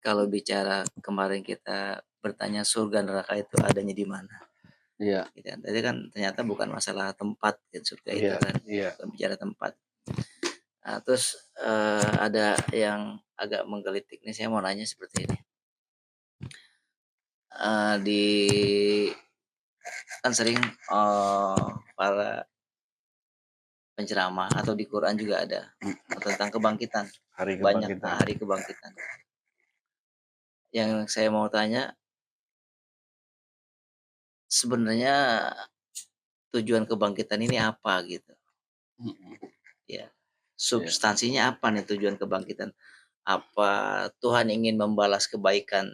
Kalau bicara kemarin kita bertanya surga neraka itu adanya di mana, Iya, gitu kan. Tadi kan ternyata bukan masalah tempat gitu, surga itu iya, kan, iya. bukan bicara tempat. Nah terus, ada yang agak menggelitik nih, saya mau nanya seperti ini, di kan sering, para penceramah atau di Quran juga ada, Mhm. tentang kebangkitan, Hari banyak, kebangkitan. hari kebangkitan. Yang saya mau tanya, sebenarnya tujuan kebangkitan ini apa gitu? Mhm. Ya, Iya, substansinya apa nih tujuan kebangkitan? Apa Tuhan ingin membalas kebaikan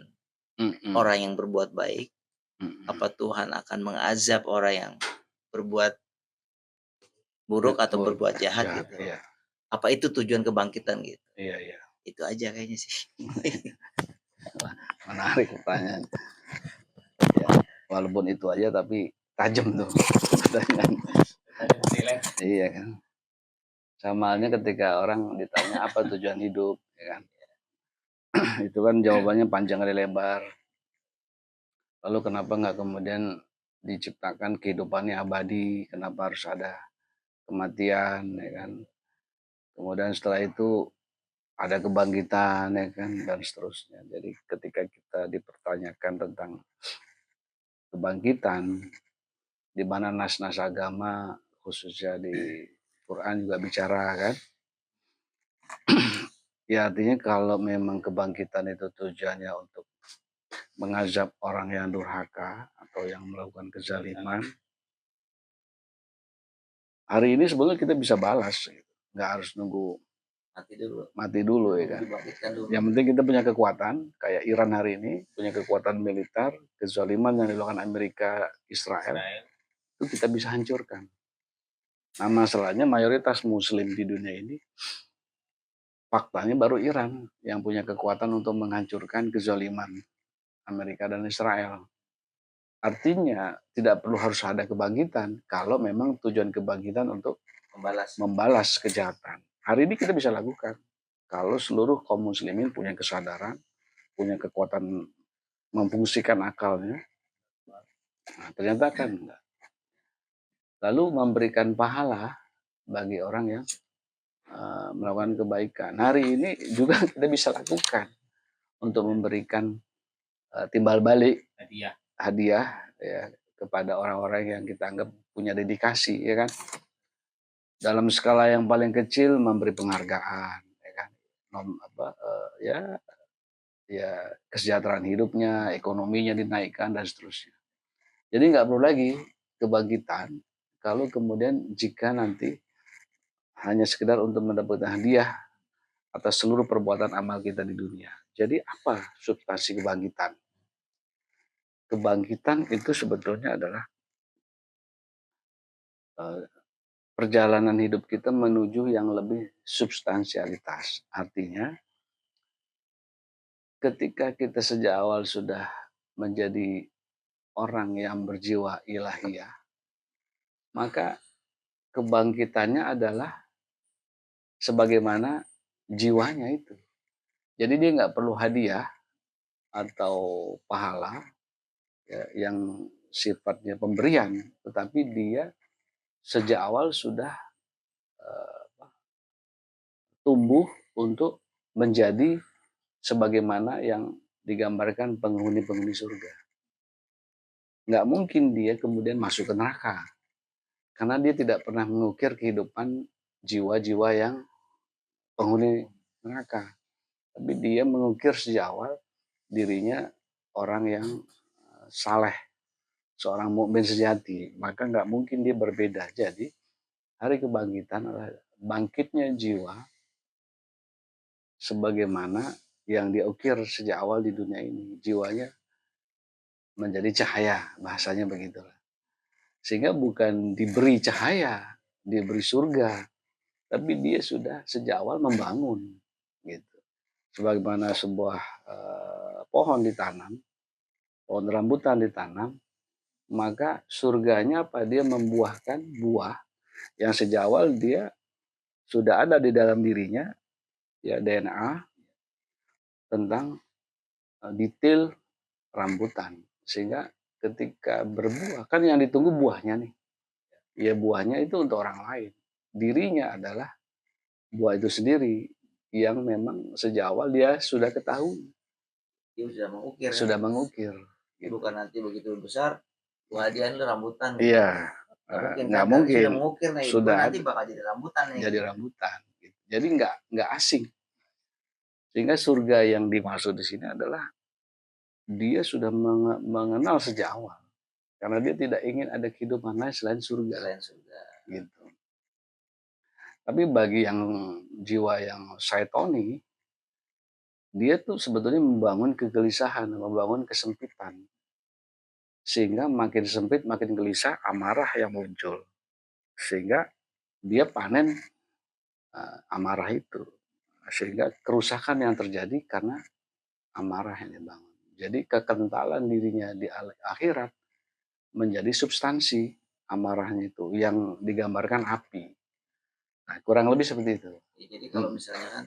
mhm, orang yang berbuat baik? mhm. Apa Tuhan akan mengazab orang yang berbuat buruk atau Bur berbuat jahat jahat, gitu? iya, Apa itu tujuan kebangkitan gitu? iya, iya. Itu aja kayaknya sih. Wah, menarik pertanyaan. Ya, walaupun itu aja tapi tajam tuh pertanyaan. Iya kan. Sama halnya ketika orang ditanya apa tujuan hidup, ya kan. Itu kan jawabannya panjang kali lebar. Lalu kenapa nggak kemudian diciptakan kehidupannya abadi? Kenapa harus ada kematian, ya kan? Kemudian setelah itu ada kebangkitan, ya kan, dan seterusnya. Jadi ketika kita dipertanyakan tentang kebangkitan, di mana nas-nas agama khususnya di Quran juga bicara kan, ya artinya kalau memang kebangkitan itu tujuannya untuk mengazab orang yang durhaka atau yang melakukan kezaliman, hari ini sebetulnya kita bisa balas, gitu. Nggak harus nunggu Mati dulu, mati dulu ya kan. dibangkitkan dulu. Yang penting kita punya kekuatan, kayak Iran hari ini punya kekuatan militer, kezaliman yang dilakukan Amerika, Israel, itu kita bisa hancurkan. Nah masalahnya mayoritas muslim di dunia ini, faktanya baru Iran yang punya kekuatan untuk menghancurkan kezaliman Amerika dan Israel. Artinya tidak perlu harus ada kebangkitan kalau memang tujuan kebangkitan untuk membalas kejahatan. Hari ini kita bisa lakukan kalau seluruh kaum muslimin punya kesadaran, punya kekuatan memfungsikan akalnya. Nah, ternyata kan enggak. Lalu memberikan pahala bagi orang yang melakukan kebaikan. Hari ini juga kita bisa lakukan untuk memberikan timbal balik hadiah ya kepada orang-orang yang kita anggap punya dedikasi, ya kan. Dalam skala yang paling kecil memberi penghargaan, ya kan. Ya, ya kesejahteraan hidupnya, ekonominya dinaikkan dan seterusnya. Jadi nggak perlu lagi kebangkitan kalau kemudian jika nanti hanya sekedar untuk mendapatkan hadiah atas seluruh perbuatan amal kita di dunia. Jadi apa substansi kebangkitan? Kebangkitan itu sebetulnya adalah eh, perjalanan hidup kita menuju yang lebih substansialitas. Artinya ketika kita sejak awal sudah menjadi orang yang berjiwa ilahiyah, maka kebangkitannya adalah sebagaimana jiwanya itu. Jadi dia nggak perlu hadiah atau pahala ya, yang sifatnya pemberian, tetapi dia sejak awal sudah uh, tumbuh untuk menjadi sebagaimana yang digambarkan penghuni-penghuni surga. Nggak mungkin dia kemudian masuk ke neraka, karena dia tidak pernah mengukir kehidupan jiwa-jiwa yang penghuni neraka. Tapi dia mengukir sejak awal dirinya orang yang saleh, seorang mukmin sejati. Maka nggak mungkin dia berbeda. Jadi hari kebangkitan adalah bangkitnya jiwa sebagaimana yang diukir sejak awal di dunia ini. Jiwanya menjadi cahaya, bahasanya begitulah. Sehingga bukan diberi cahaya, diberi surga, tapi dia sudah sejak awal membangun gitu. Sebagaimana sebuah pohon ditanam, pohon rambutan ditanam, maka surganya apa? Dia membuahkan buah yang sejak awal dia sudah ada di dalam dirinya, ya DNA tentang detail rambutan. Sehingga ketika berbuah, kan yang ditunggu buahnya nih. Ya buahnya itu untuk orang lain. Dirinya adalah buah itu sendiri yang memang sejak awal dia sudah ketahui, Dia sudah mengukir ya. sudah mengukir. Gitu. Bukan nanti begitu besar, wah dia ini rambutan. Iya, Nggak mungkin nggak kan, tapi mungkin. sudah mengukir nih, Sudah nanti bakal jadi rambutan nih. jadi rambutan. Gitu. Jadi nggak asing. Sehingga surga yang dimaksud di sini adalah dia sudah mengenal sejak awal. Karena dia tidak ingin ada kehidupan lain selain surga. Selain surga. Gitu. Tapi bagi yang jiwa yang syaitoni, dia tuh sebetulnya membangun kegelisahan, membangun kesempitan. Sehingga makin sempit, makin gelisah, amarah yang muncul. Sehingga dia panen amarah itu. Sehingga kerusakan yang terjadi karena amarah yang dibangun. Jadi kekentalan dirinya di akhirat menjadi substansi amarahnya itu yang digambarkan api. Nah, kurang lebih seperti itu. Ya, jadi kalau misalnya kan,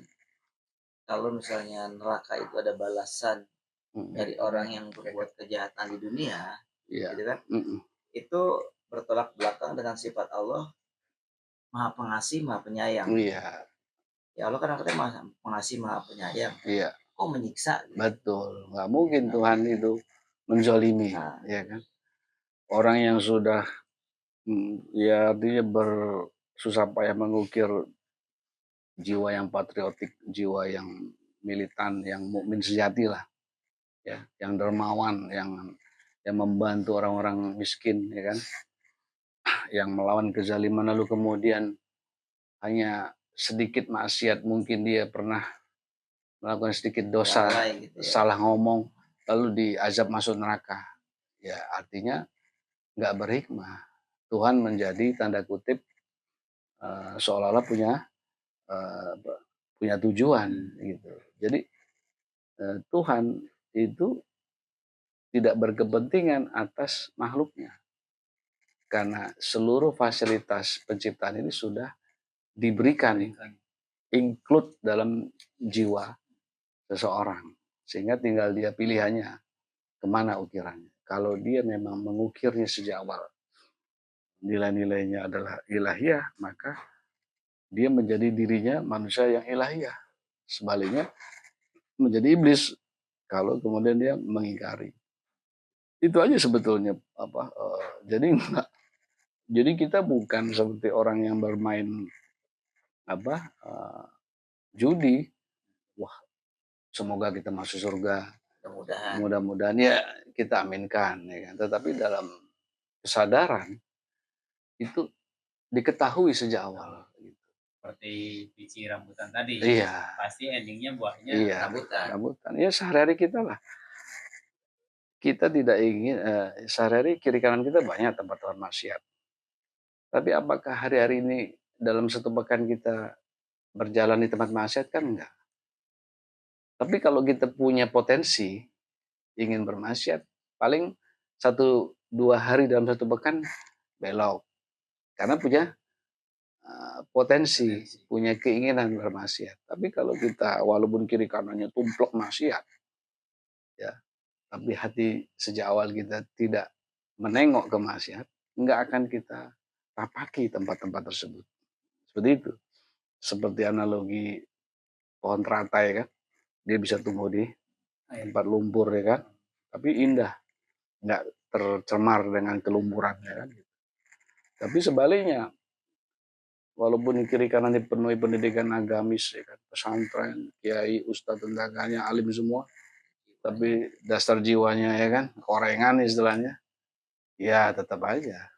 kalau misalnya neraka itu ada balasan dari orang yang berbuat kejahatan di dunia, gitu kan, itu bertolak belakang dengan sifat Allah Maha Pengasih, Maha Penyayang. Iya. Ya Allah kan katanya Maha Pengasih, Maha Penyayang. Iya. Kok menyiksa? Betul. Nggak mungkin Tuhan itu menzolimi, ya kan? Orang yang sudah ya artinya bersusah payah mengukir jiwa yang patriotik, jiwa yang militan, yang mukmin sejati lah, ya, yang dermawan, yang membantu orang-orang miskin, ya kan, yang melawan kezaliman, lalu kemudian hanya sedikit maksiat, mungkin dia pernah melakukan sedikit dosa, gitu ya, salah ngomong, lalu diazab masuk neraka. Ya artinya nggak berhikmah. Tuhan menjadi tanda kutip seolah-olah punya tujuan gitu. Jadi Tuhan itu tidak berkepentingan atas makhluknya. Karena seluruh fasilitas penciptaan ini sudah diberikan, include dalam jiwa seseorang. Sehingga tinggal dia pilihannya kemana ukirannya. Kalau dia memang mengukirnya sejak awal, nilai-nilainya adalah ilahiyah, maka dia menjadi dirinya manusia yang ilahiyah. Sebaliknya menjadi iblis kalau kemudian dia mengingkari. Itu aja sebetulnya jadi kita bukan seperti orang yang bermain judi. Wah, semoga kita masuk surga. Mudah-mudahan ya kita aminkan, ya kan. Tetapi dalam kesadaran itu diketahui sejak awal. Seperti biji rambutan tadi. Iya. Pasti endingnya buahnya rambutan. Ya sehari-hari kita lah. Kita tidak ingin, sehari-hari kiri kanan kita banyak tempat-tempat maksiat. Tapi apakah hari-hari ini dalam satu pekan kita berjalan di tempat maksiat? Kan enggak. Tapi kalau kita punya potensi ingin bermaksiat, paling 1-2 hari dalam satu pekan belok. Karena punya potensi, punya keinginan bermaksiat. Tapi kalau kita walaupun kiri kanannya tumplek maksiat, ya, tapi hati sejak awal kita tidak menengok ke maksiat, enggak akan kita tapaki tempat-tempat tersebut. Seperti itu. Seperti analogi pohon teratai kan, dia bisa tumbuh di tempat lumpur ya kan, tapi indah, enggak tercemar dengan kelumpuran ya kan. Tapi sebaliknya, walaupun kiri kanan dipenuhi pendidikan agamis, ya kan, pesantren, kiai, ustadz, tentaganya, alim semua, tapi dasar jiwanya ya kan, korengan istilahnya, ya tetap aja